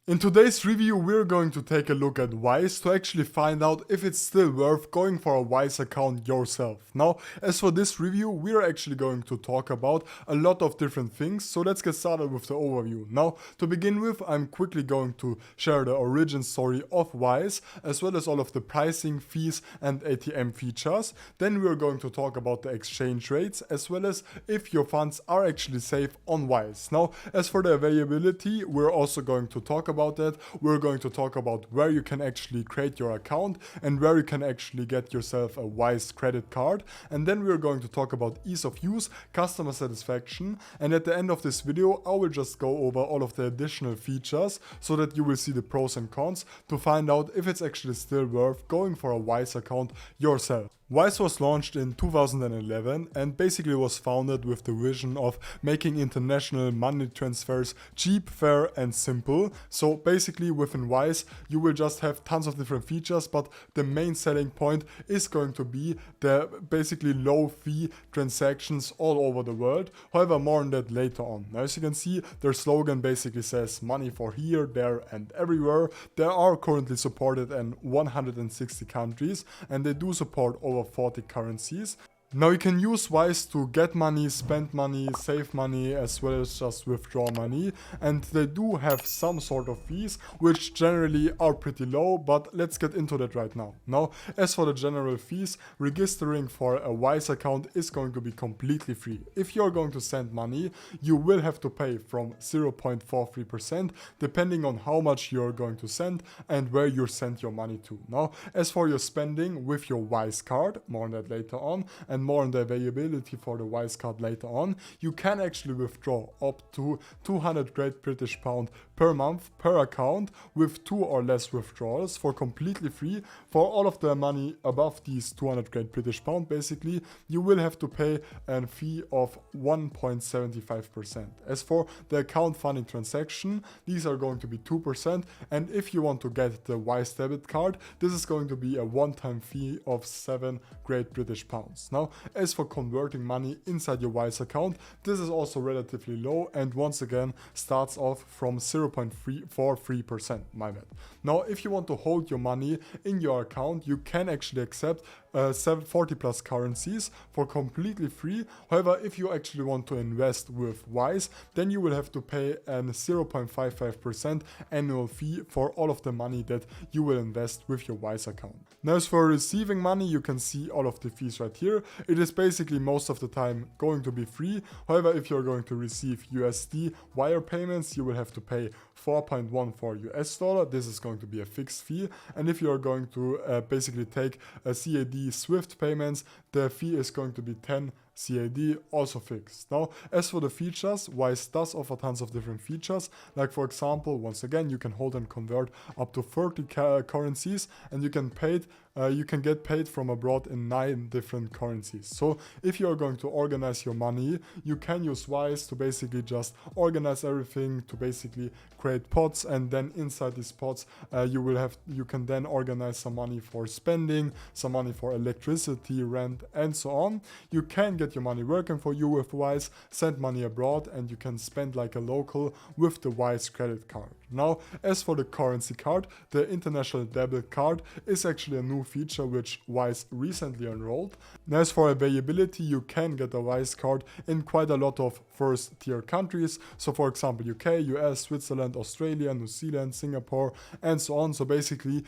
In today's review, we're going to take a look at Wise to actually find out if it's still worth going for a Wise account yourself. Now, as for this review, we're actually going to talk about a lot of different things, so let's get started with the overview. Now, to begin with, I'm quickly going to share the origin story of Wise, as well as all of the pricing, fees, and ATM features. Then we're going to talk about the exchange rates, as well as if your funds are actually safe on Wise. Now, as for the availability, we're also going to talk about that. We're going to talk about where you can actually create your account and where you can actually get yourself a Wise credit card. And then we're going to talk about ease of use, customer satisfaction, and at the end of this video I will just go over all of the additional features so that you will see the pros and cons to find out if it's actually still worth going for a Wise account yourself. Wise was launched in 2011 and basically was founded with the vision of making international money transfers cheap, fair, and simple. So basically within Wise you will just have tons of different features, but the main selling point is going to be the basically low fee transactions all over the world. However, more on that later on. Now, as you can see, their slogan basically says money for here, there, and everywhere. They are currently supported in 160 countries and they do support over 40 currencies. Now you can use Wise to get money, spend money, save money, as well as just withdraw money, and they do have some sort of fees which generally are pretty low, but let's get into that right now. Now, as for the general fees, registering for a Wise account is going to be completely free. If you're going to send money, you will have to pay from 0.43% depending on how much you're going to send and where you send your money to. Now, as for your spending with your Wise card, more on that later on, and more on the availability for the Wise card later on, you can actually withdraw up to 200 Great British Pound per month per account with 2 or less withdrawals for completely free. For all of the money above these 200 Great British Pound, basically, you will have to pay a fee of 1.75%. As for the account funding transaction, these are going to be 2%, and if you want to get the Wise debit card, this is going to be a one-time fee of 7 Great British Pounds. Now, as for converting money inside your Wise account, this is also relatively low and once again starts off from 0.43%, my bad. Now, if you want to hold your money in your account, you can actually accept 40 plus currencies for completely free. However, if you actually want to invest with Wise, then you will have to pay a 0.55% annual fee for all of the money that you will invest with your Wise account. Now, as for receiving money, you can see all of the fees right here. It is basically most of the time going to be free. However, if you're going to receive USD wire payments, you will have to pay 4.14 US dollar. This is going to be a fixed fee. And if you're going to basically take a CAD Swift payments, the fee is going to be 10 CAD, also fixed. Now, as for the features, Wise does offer tons of different features. Like for example, once again, you can hold and convert up to 30 currencies, and you can get paid from abroad in 9 different currencies. So if you are going to organize your money, you can use Wise to basically just organize everything, to basically create pots, and then inside these pots, you can then organize some money for spending, some money for electricity, rent, and so on. You can get your money working for you with Wise, send money abroad, and you can spend like a local with the Wise credit card. Now, as for the currency card, the international debit card is actually a new feature which Wise recently enrolled. Now, as for availability, you can get a Wise card in quite a lot of first tier countries. So for example, UK, US, Switzerland, Australia, New Zealand, Singapore, and so on. So basically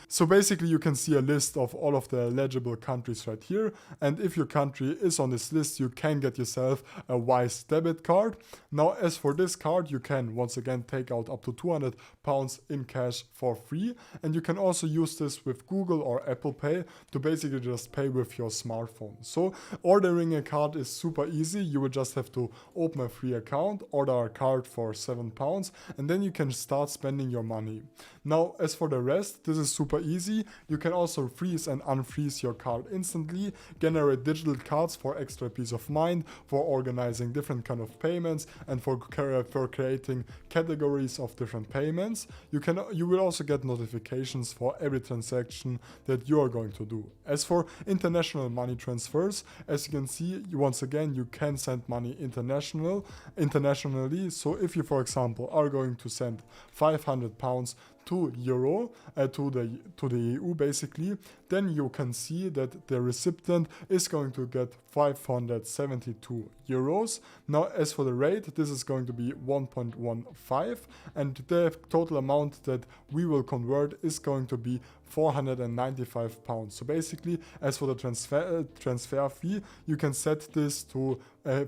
you can see a list of all of the eligible countries right here. And if your country is on this list, you can get yourself a Wise debit card. Now, as for this card, you can once again take out up to 200 pounds in cash for free, and you can also use this with Google or Apple Pay to basically just pay with your smartphone. So ordering a card is super easy. You will just have to open a free account, order a card for £7, and then you can start spending your money. Now, as for the rest, this is super easy. You can also freeze and unfreeze your card instantly, generate digital cards for extra peace of mind, for organizing different kind of payments, and for creating categories of different payments. payments. You will also get notifications for every transaction that you are going to do. As for international money transfers, as you can see, once again, you can send money internationally. So if you, for example, are going to send £500 to the EU basically, then you can see that the recipient is going to get 572 euros. Now, as for the rate, this is going to be 1.15, and the total amount that we will convert is going to be £495. So basically, as for the transfer fee, you can set this to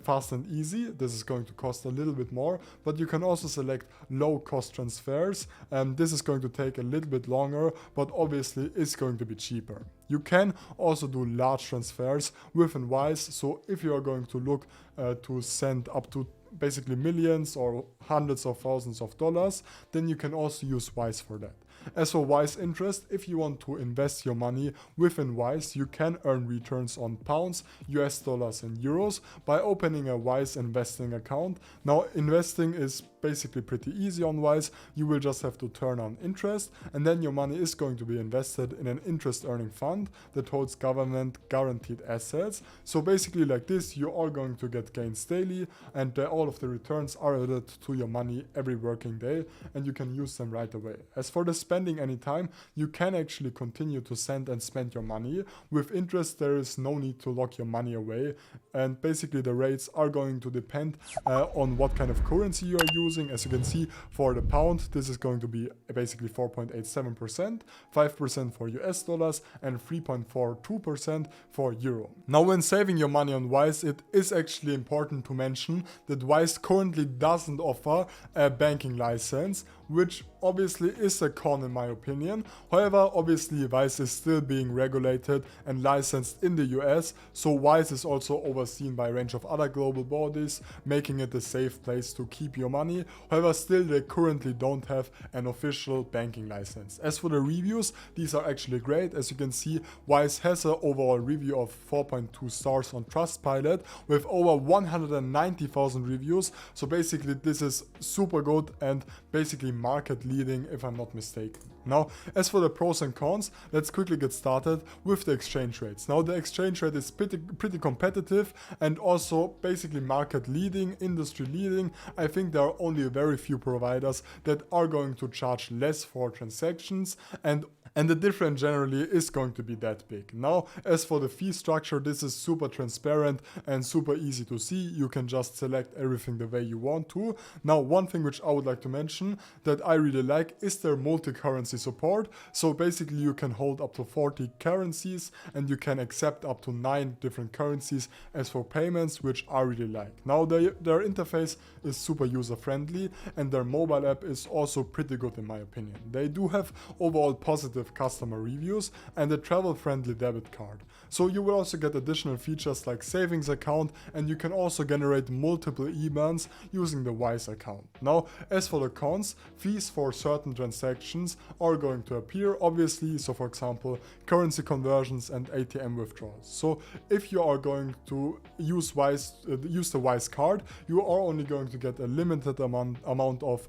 fast and easy. This is going to cost a little bit more, but you can also select low cost transfers, and this is going to take a little bit longer, but obviously it's going to be cheaper. You can also do large transfers within Wise. So if you are going to look to send up to basically millions or hundreds of thousands of dollars, then you can also use Wise for that. As for Wise interest, if you want to invest your money within Wise, you can earn returns on pounds, US dollars and euros by opening a Wise investing account. Now, investing is basically pretty easy on Wise. You will just have to turn on interest, and then your money is going to be invested in an interest earning fund that holds government guaranteed assets. So basically like this, you are going to get gains daily, and all of the returns are added to your money every working day, and you can use them right away. As for the spending anytime, you can actually continue to send and spend your money. With interest, there is no need to lock your money away, and basically the rates are going to depend on what kind of currency you are using. As you can see, for the pound, this is going to be basically 4.87%, 5% for US dollars, and 3.42% for euro. Now, when saving your money on Wise, it is actually important to mention that Wise currently doesn't offer a banking license, which obviously is a con in my opinion. However, obviously Wise is still being regulated and licensed in the US, so Wise is also overseen by a range of other global bodies, making it a safe place to keep your money. However, still they currently don't have an official banking license. As for the reviews, these are actually great. As you can see, Wise has an overall review of 4.2 stars on Trustpilot with over 190,000 reviews. So basically this is super good and basically market leading, if I'm not mistaken. Now, as for the pros and cons, let's quickly get started with the exchange rates. Now, the exchange rate is pretty competitive and also basically market leading, industry leading. I think there are only very few providers that are going to charge less for transactions, and the difference generally is going to be that big. Now, as for the fee structure, this is super transparent and super easy to see. You can just select everything the way you want to. Now, one thing which I would like to mention that I really like is their multi-currency support. So basically you can hold up to 40 currencies and you can accept up to 9 different currencies as for payments, which I really like. Now, their interface is super user friendly and their mobile app is also pretty good in my opinion. They do have overall positive customer reviews and a travel-friendly debit card. So you will also get additional features like savings account, and you can also generate multiple IBANs using the Wise account. Now, as for the cons, fees for certain transactions are going to appear, obviously. So for example, currency conversions and ATM withdrawals. So if you are going to use the Wise card, you are only going to get a limited amount of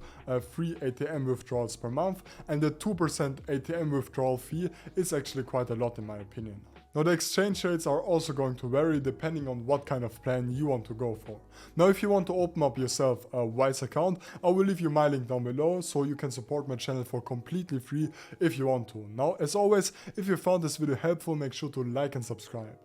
free ATM withdrawals per month, and the 2% ATM withdrawal fee is actually quite a lot in my opinion. Now, the exchange rates are also going to vary depending on what kind of plan you want to go for. Now, if you want to open up yourself a Wise account, I will leave you my link down below so you can support my channel for completely free if you want to. Now, as always, if you found this video helpful, make sure to like and subscribe.